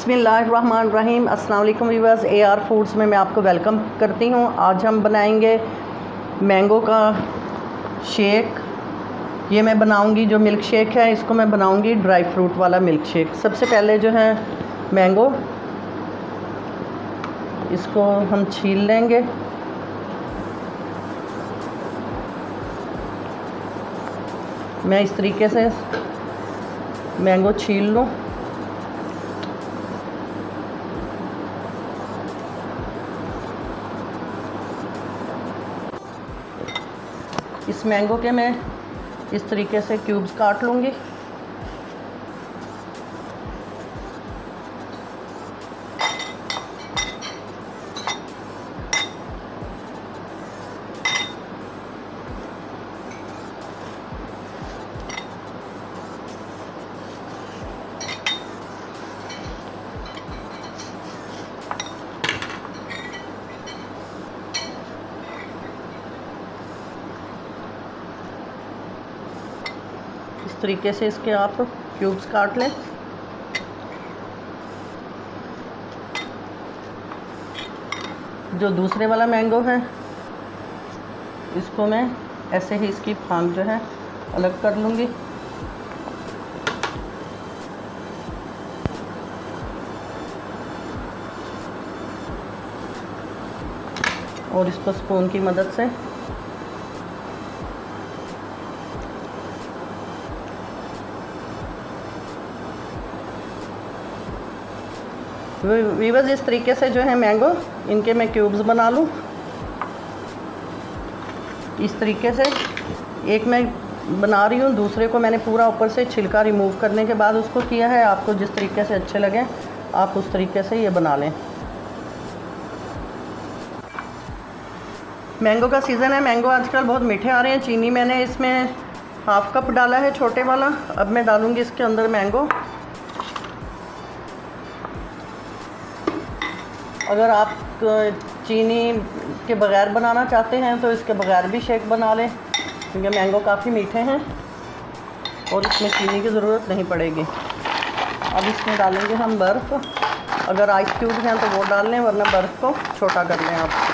बिस्मिल्लाहिर्रहमानिर्रहीम। अस्सलाम वालेकुम व्यूअर्स, AR फूड्स में मैं आपको वेलकम करती हूँ। आज हम बनाएंगे मैंगो का शेक। ये मैं बनाऊंगी जो मिल्क शेक है, इसको मैं बनाऊंगी ड्राई फ्रूट वाला मिल्क शेक। सबसे पहले जो है मैंगो, इसको हम छील लेंगे। मैं इस तरीके से मैंगो छील लूँ। इस मैंगो के मैं इस तरीके से क्यूब्स काट लूँगी। इस तरीके से इसके आप क्यूब्स काट लें। जो दूसरे वाला मैंगो है, इसको मैं ऐसे ही इसकी फांक जो है अलग कर लूँगी। और इसको स्पून की मदद से वीवर्स इस तरीके से जो है मैंगो, इनके मैं क्यूब्स बना लूँ। इस तरीके से एक मैं बना रही हूँ, दूसरे को मैंने पूरा ऊपर से छिलका रिमूव करने के बाद उसको किया है। आपको जिस तरीके से अच्छे लगे आप उस तरीके से ये बना लें। मैंगो का सीज़न है, मैंगो आजकल बहुत मीठे आ रहे हैं। चीनी मैंने इसमें हाफ़ कप डाला है, छोटे वाला। अब मैं डालूँगी इसके अंदर मैंगो। अगर आप चीनी के बग़ैर बनाना चाहते हैं तो इसके बग़ैर भी शेक बना लें, क्योंकि मैंगो काफ़ी मीठे हैं और इसमें चीनी की ज़रूरत नहीं पड़ेगी। अब इसमें डालेंगे हम बर्फ़। अगर आइस क्यूब हैं तो वो डाल लें, वरना बर्फ़ को छोटा कर लें आप।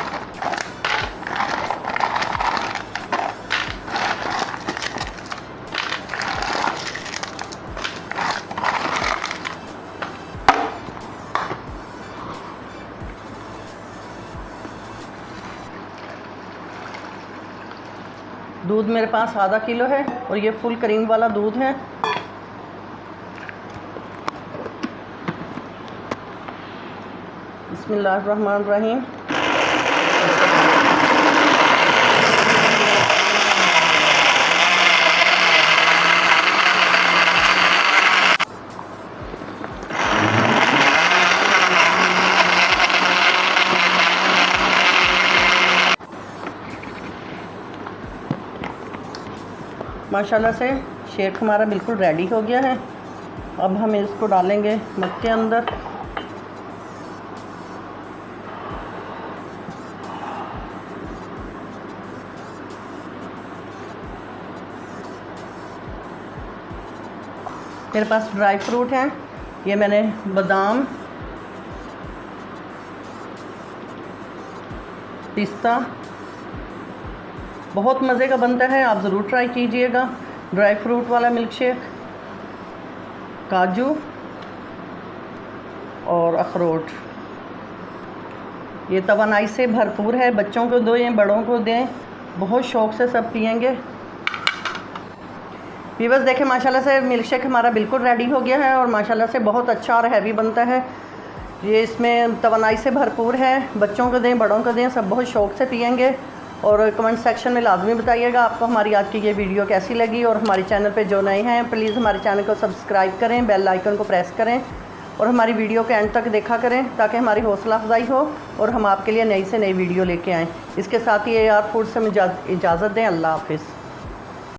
दूध मेरे पास आधा किलो है और ये फुल क्रीम वाला दूध है। बिस्मिल्लाहिर्रहमानिर्रहीम। माशाल्लाह से शेक हमारा बिल्कुल रेडी हो गया है। अब हम इसको डालेंगे मग के अंदर। मेरे पास ड्राई फ्रूट हैं, ये मैंने बादाम, पिस्ता, बहुत मज़े का बनता है, आप ज़रूर ट्राई कीजिएगा। ड्राई फ्रूट वाला मिल्क शेक, काजू और अखरोट, ये तवानाई से भरपूर है। बच्चों को दें, बड़ों को दें, बहुत शौक़ से सब पियेंगे। व्यूअर्स देखें, माशाल्लाह से मिल्क शेक हमारा बिल्कुल रेडी हो गया है और माशाल्लाह से बहुत अच्छा और हैवी बनता है। ये इसमें तवानाई से भरपूर है। बच्चों को दें, बड़ों को दें, सब बहुत शौक़ से पियेंगे। और कमेंट सेक्शन में लाजमी बताइएगा आपको हमारी आज की ये वीडियो कैसी लगी। और हमारे चैनल पे जो नए हैं प्लीज़ हमारे चैनल को सब्सक्राइब करें, बेल आइकन को प्रेस करें और हमारी वीडियो के एंड तक देखा करें, ताकि हमारी हौसला अफजाई हो और हम आपके लिए नई से नई वीडियो लेके आएँ। इसके साथ ही AR फूड से इजाज़त दें। अल्लाह हाफ़िज़।